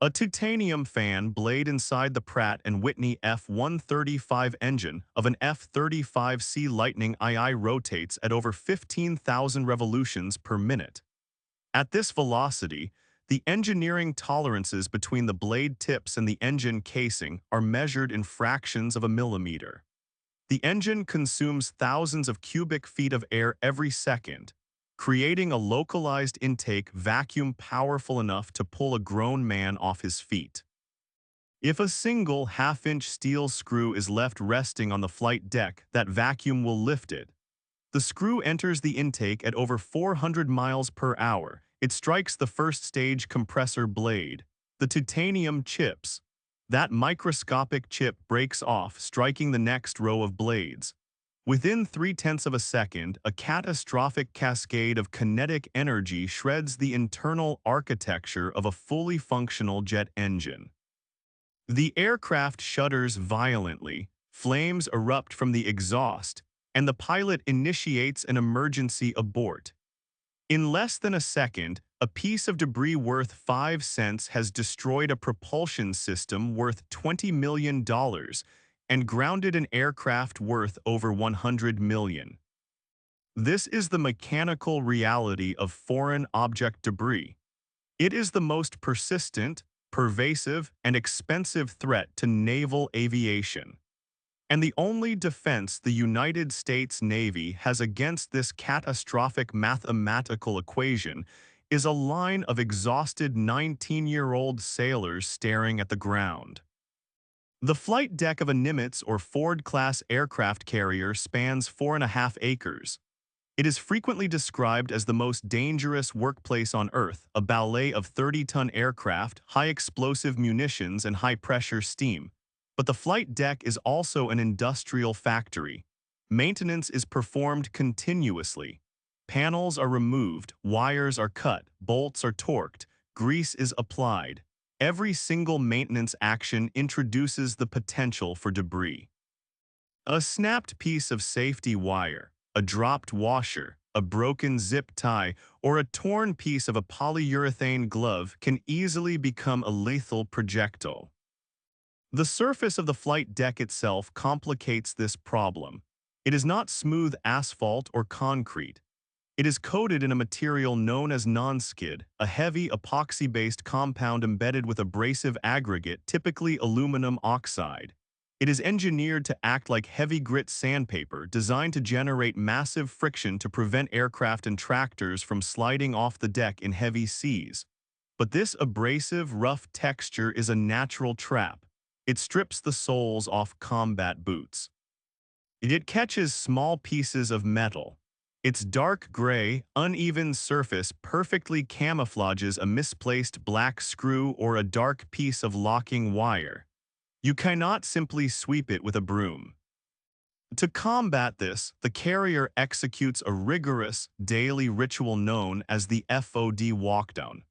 A titanium fan blade inside the Pratt and Whitney F135 engine of an F-35C Lightning II rotates at over 15,000 revolutions per minute. At this velocity, the engineering tolerances between the blade tips and the engine casing are measured in fractions of a millimeter. The engine consumes thousands of cubic feet of air every second, creating a localized intake vacuum powerful enough to pull a grown man off his feet. If a single half-inch steel screw is left resting on the flight deck, that vacuum will lift it. The screw enters the intake at over 400 miles per hour. It strikes the first stage compressor blade. The titanium chips. That microscopic chip breaks off, striking the next row of blades. Within 0.3 of a second, a catastrophic cascade of kinetic energy shreds the internal architecture of a fully functional jet engine. The aircraft shudders violently, flames erupt from the exhaust, and the pilot initiates an emergency abort. In less than a second, a piece of debris worth 5 cents has destroyed a propulsion system worth $20 million and grounded an aircraft worth over 100 million. This is the mechanical reality of foreign object debris. It is the most persistent, pervasive, and expensive threat to naval aviation. And the only defense the United States Navy has against this catastrophic mathematical equation is a line of exhausted 19-year-old sailors staring at the ground. The flight deck of a Nimitz or Ford-class aircraft carrier spans 4.5 acres. It is frequently described as the most dangerous workplace on Earth, a ballet of 30-ton aircraft, high-explosive munitions, and high-pressure steam. But the flight deck is also an industrial factory. Maintenance is performed continuously. Panels are removed, wires are cut, bolts are torqued, grease is applied. Every single maintenance action introduces the potential for debris. A snapped piece of safety wire, a dropped washer, a broken zip tie, or a torn piece of a polyurethane glove can easily become a lethal projectile. The surface of the flight deck itself complicates this problem. It is not smooth asphalt or concrete. It is coated in a material known as non-skid, a heavy epoxy-based compound embedded with abrasive aggregate, typically aluminum oxide. It is engineered to act like heavy grit sandpaper, designed to generate massive friction to prevent aircraft and tractors from sliding off the deck in heavy seas. But this abrasive, rough texture is a natural trap. It strips the soles off combat boots. It catches small pieces of metal. Its dark gray, uneven surface perfectly camouflages a misplaced black screw or a dark piece of locking wire. You cannot simply sweep it with a broom. To combat this, the carrier executes a rigorous, daily ritual known as the FOD Walkdown.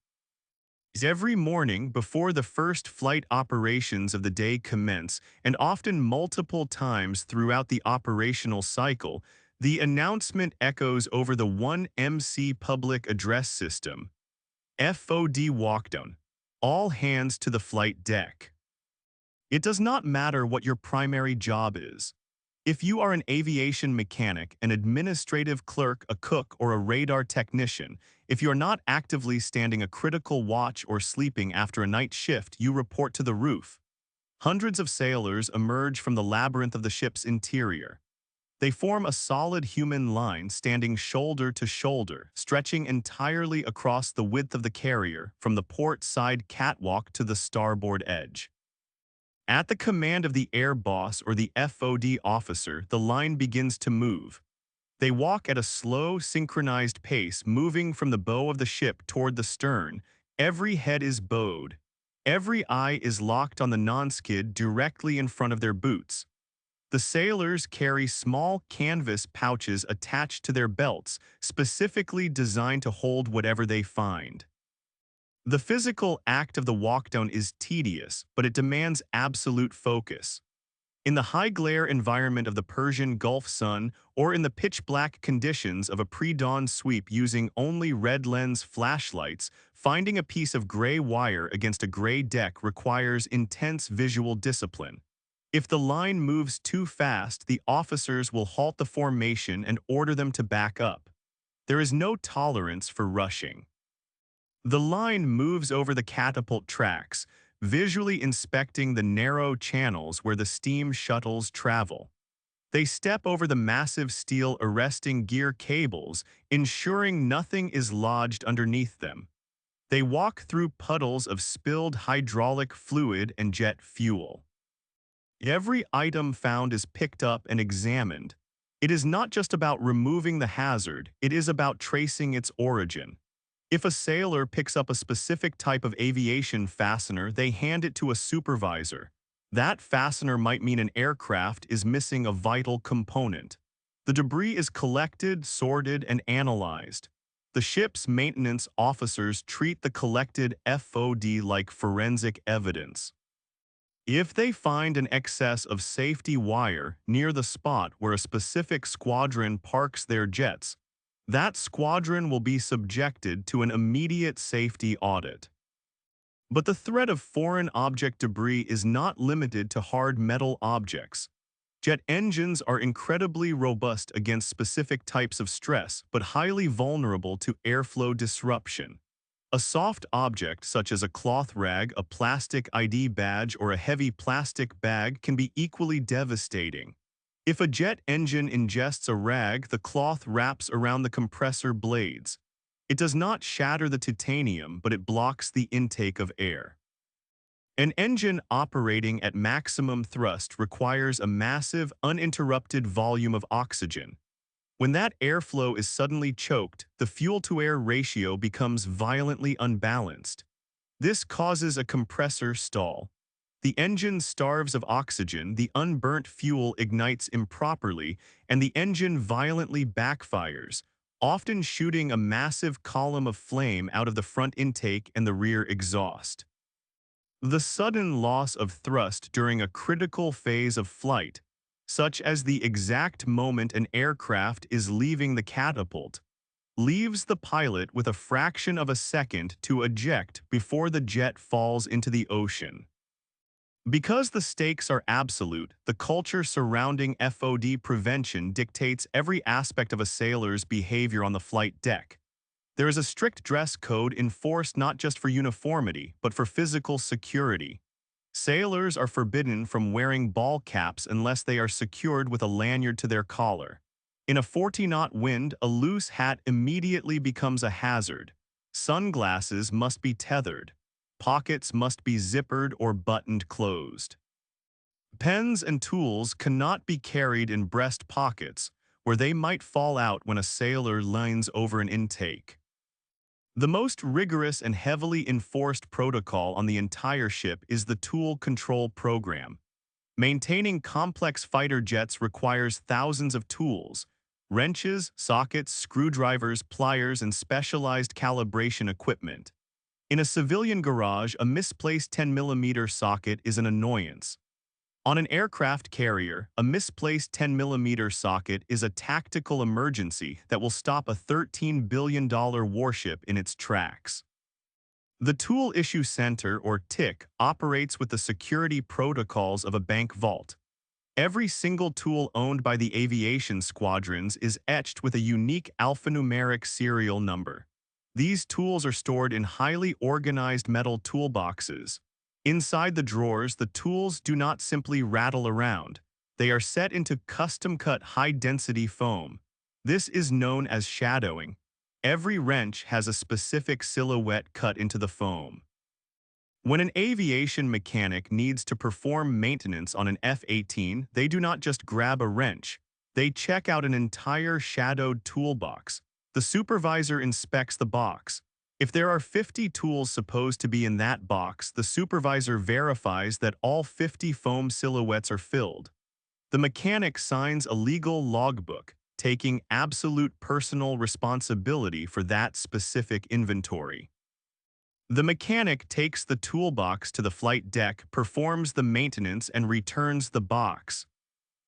Every morning before the first flight operations of the day commence, and often multiple times throughout the operational cycle, the announcement echoes over the 1MC public address system. FOD Walkdown. All hands to the flight deck. It does not matter what your primary job is. If you are an aviation mechanic, an administrative clerk, a cook, or a radar technician, if you are not actively standing a critical watch or sleeping after a night shift, you report to the roof. Hundreds of sailors emerge from the labyrinth of the ship's interior. They form a solid human line standing shoulder to shoulder, stretching entirely across the width of the carrier from the port side catwalk to the starboard edge. At the command of the air boss or the FOD officer, the line begins to move. They walk at a slow, synchronized pace, moving from the bow of the ship toward the stern. Every head is bowed. Every eye is locked on the non-skid directly in front of their boots. The sailors carry small canvas pouches attached to their belts, specifically designed to hold whatever they find. The physical act of the walkdown is tedious, but it demands absolute focus. In the high-glare environment of the Persian Gulf sun, or in the pitch-black conditions of a pre-dawn sweep using only red lens flashlights, Finding a piece of gray wire against a gray deck requires intense visual discipline. If the line moves too fast, the officers will halt the formation and order them to back up. There is no tolerance for rushing. The line moves over the catapult tracks, visually inspecting the narrow channels where the steam shuttles travel. They step over the massive steel arresting gear cables, ensuring nothing is lodged underneath them. They walk through puddles of spilled hydraulic fluid and jet fuel. Every item found is picked up and examined. It is not just about removing the hazard, it is about tracing its origin. If a sailor picks up a specific type of aviation fastener, they hand it to a supervisor. That fastener might mean an aircraft is missing a vital component. The debris is collected, sorted, and analyzed. The ship's maintenance officers treat the collected FOD like forensic evidence. If they find an excess of safety wire near the spot where a specific squadron parks their jets, that squadron will be subjected to an immediate safety audit. But the threat of foreign object debris is not limited to hard metal objects. Jet engines are incredibly robust against specific types of stress, but highly vulnerable to airflow disruption. A soft object such as a cloth rag, a plastic ID badge, or a heavy plastic bag can be equally devastating. If a jet engine ingests a rag, the cloth wraps around the compressor blades. It does not shatter the titanium, but it blocks the intake of air. An engine operating at maximum thrust requires a massive, uninterrupted volume of oxygen. When that airflow is suddenly choked, the fuel-to-air ratio becomes violently unbalanced. This causes a compressor stall. The engine starves of oxygen, the unburnt fuel ignites improperly, and the engine violently backfires, often shooting a massive column of flame out of the front intake and the rear exhaust. The sudden loss of thrust during a critical phase of flight, such as the exact moment an aircraft is leaving the catapult, leaves the pilot with a fraction of a second to eject before the jet falls into the ocean. Because the stakes are absolute, the culture surrounding FOD prevention dictates every aspect of a sailor's behavior on the flight deck. There is a strict dress code enforced not just for uniformity, but for physical security. Sailors are forbidden from wearing ball caps unless they are secured with a lanyard to their collar. In a 40-knot wind, a loose hat immediately becomes a hazard. Sunglasses must be tethered. Pockets must be zippered or buttoned closed. Pens and tools cannot be carried in breast pockets, where they might fall out when a sailor leans over an intake. The most rigorous and heavily enforced protocol on the entire ship is the Tool Control Program. Maintaining complex fighter jets requires thousands of tools: wrenches, sockets, screwdrivers, pliers, and specialized calibration equipment. In a civilian garage, a misplaced 10mm socket is an annoyance. On an aircraft carrier, a misplaced 10mm socket is a tactical emergency that will stop a $13 billion warship in its tracks. The Tool Issue Center, or TIC, operates with the security protocols of a bank vault. Every single tool owned by the aviation squadrons is etched with a unique alphanumeric serial number. These tools are stored in highly organized metal toolboxes. Inside the drawers, the tools do not simply rattle around. They are set into custom-cut high-density foam. This is known as shadowing. Every wrench has a specific silhouette cut into the foam. When an aviation mechanic needs to perform maintenance on an F-18, they do not just grab a wrench. They check out an entire shadowed toolbox. The supervisor inspects the box. If there are 50 tools supposed to be in that box, the supervisor verifies that all 50 foam silhouettes are filled. The mechanic signs a legal logbook, taking absolute personal responsibility for that specific inventory. The mechanic takes the toolbox to the flight deck, performs the maintenance, and returns the box.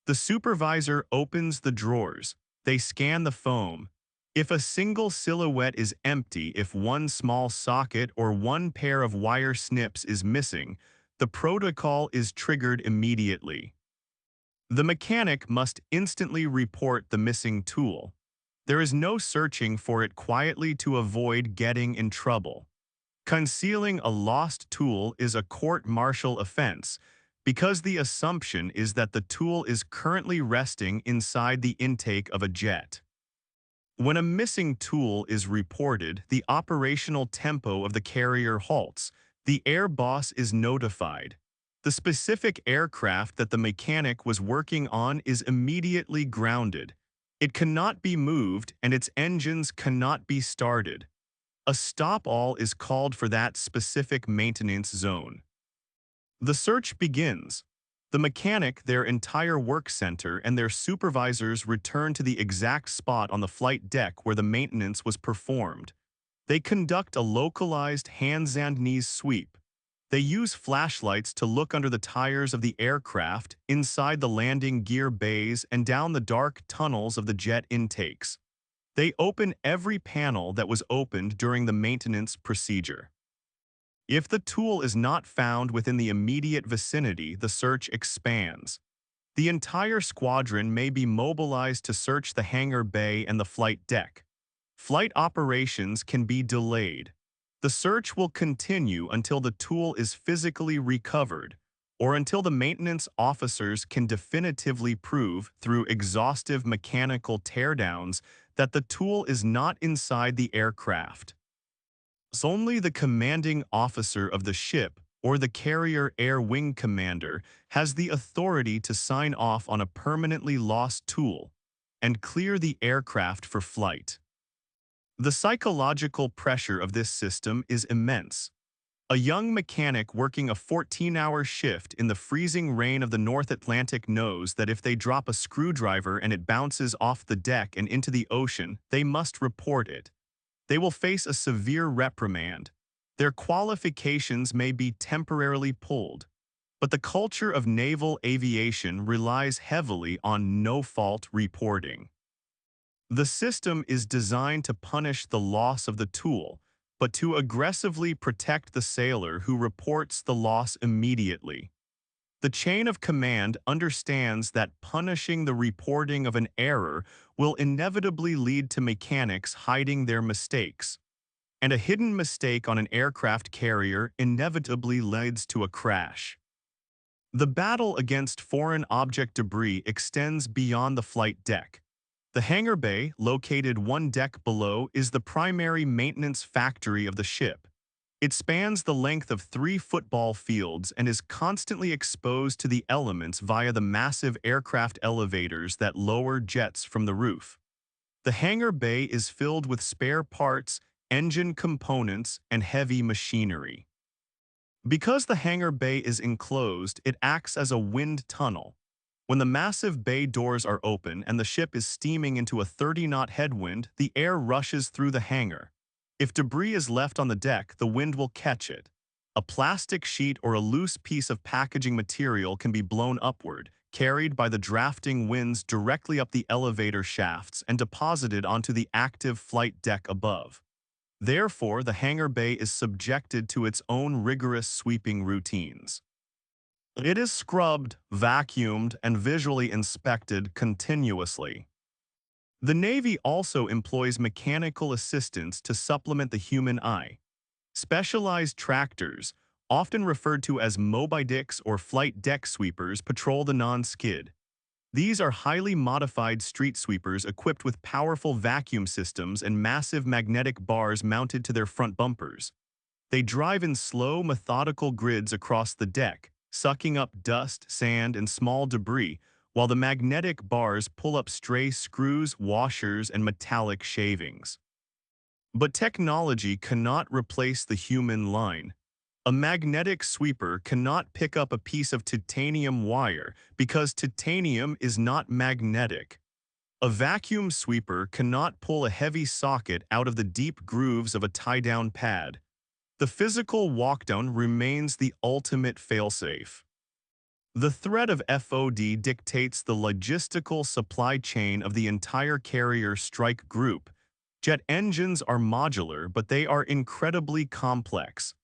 The supervisor opens the drawers. They scan the foam. If a single silhouette is empty, if one small socket or one pair of wire snips is missing, the protocol is triggered immediately. The mechanic must instantly report the missing tool. There is no searching for it quietly to avoid getting in trouble. Concealing a lost tool is a court-martial offense because the assumption is that the tool is currently resting inside the intake of a jet. When a missing tool is reported, the operational tempo of the carrier halts. The air boss is notified. The specific aircraft that the mechanic was working on is immediately grounded. It cannot be moved and its engines cannot be started. A stop-all is called for that specific maintenance zone. The search begins. The mechanic, their entire work center, and their supervisors return to the exact spot on the flight deck where the maintenance was performed. They conduct a localized hands and knees sweep. They use flashlights to look under the tires of the aircraft, inside the landing gear bays, and down the dark tunnels of the jet intakes. They open every panel that was opened during the maintenance procedure. If the tool is not found within the immediate vicinity, the search expands. The entire squadron may be mobilized to search the hangar bay and the flight deck. Flight operations can be delayed. The search will continue until the tool is physically recovered, or until the maintenance officers can definitively prove through exhaustive mechanical teardowns that the tool is not inside the aircraft. Only the commanding officer of the ship or the carrier air wing commander has the authority to sign off on a permanently lost tool and clear the aircraft for flight. The psychological pressure of this system is immense. A young mechanic working a 14-hour shift in the freezing rain of the North Atlantic knows that if they drop a screwdriver and it bounces off the deck and into the ocean, they must report it. They will face a severe reprimand. Their qualifications may be temporarily pulled. But the culture of naval aviation relies heavily on no-fault reporting. The system is designed to punish the loss of the tool, but to aggressively protect the sailor who reports the loss immediately. The chain of command understands that punishing the reporting of an error will inevitably lead to mechanics hiding their mistakes, and a hidden mistake on an aircraft carrier inevitably leads to a crash. The battle against foreign object debris extends beyond the flight deck. The hangar bay, located one deck below, is the primary maintenance factory of the ship. It spans the length of 3 football fields and is constantly exposed to the elements via the massive aircraft elevators that lower jets from the roof. The hangar bay is filled with spare parts, engine components, and heavy machinery. Because the hangar bay is enclosed, it acts as a wind tunnel. When the massive bay doors are open and the ship is steaming into a 30-knot headwind, the air rushes through the hangar. If debris is left on the deck, the wind will catch it. A plastic sheet or a loose piece of packaging material can be blown upward, carried by the drafting winds directly up the elevator shafts and deposited onto the active flight deck above. Therefore, the hangar bay is subjected to its own rigorous sweeping routines. It is scrubbed, vacuumed, and visually inspected continuously. The Navy also employs mechanical assistance to supplement the human eye. Specialized tractors, often referred to as Moby-Dicks or flight deck sweepers, patrol the non-skid. These are highly modified street sweepers equipped with powerful vacuum systems and massive magnetic bars mounted to their front bumpers. They drive in slow, methodical grids across the deck, sucking up dust, sand, and small debris, while the magnetic bars pull up stray screws, washers, and metallic shavings. But technology cannot replace the human line. A magnetic sweeper cannot pick up a piece of titanium wire because titanium is not magnetic. A vacuum sweeper cannot pull a heavy socket out of the deep grooves of a tie-down pad. The physical walkdown remains the ultimate failsafe. The threat of FOD dictates the logistical supply chain of the entire carrier strike group. Jet engines are modular, but they are incredibly complex.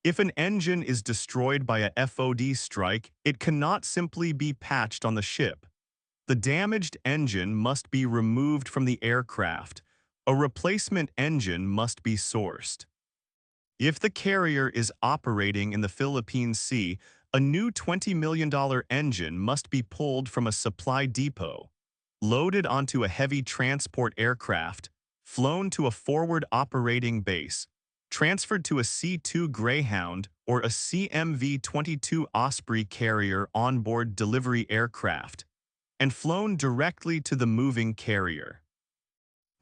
If an engine is destroyed by a FOD strike, it cannot simply be patched on the ship. The damaged engine must be removed from the aircraft. A replacement engine must be sourced. If the carrier is operating in the Philippine Sea, a new $20 million engine must be pulled from a supply depot, loaded onto a heavy transport aircraft, flown to a forward operating base, transferred to a C-2 Greyhound or a CMV-22 Osprey carrier onboard delivery aircraft, and flown directly to the moving carrier.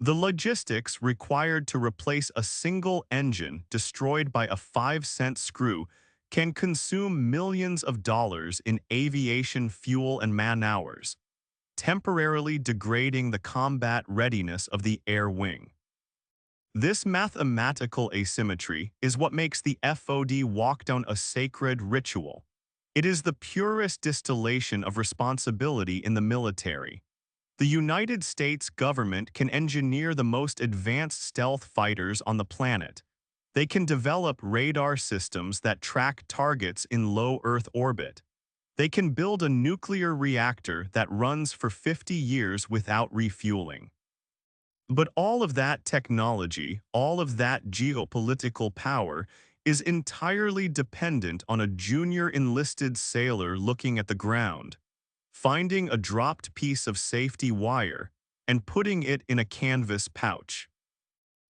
The logistics required to replace a single engine destroyed by a 5-cent screw can consume millions of dollars in aviation fuel and man-hours, temporarily degrading the combat readiness of the air wing. This mathematical asymmetry is what makes the FOD Walkdown a sacred ritual. It is the purest distillation of responsibility in the military. The United States government can engineer the most advanced stealth fighters on the planet. They can develop radar systems that track targets in low Earth orbit. They can build a nuclear reactor that runs for 50 years without refueling. But all of that technology, all of that geopolitical power, is entirely dependent on a junior enlisted sailor looking at the ground, finding a dropped piece of safety wire, and putting it in a canvas pouch.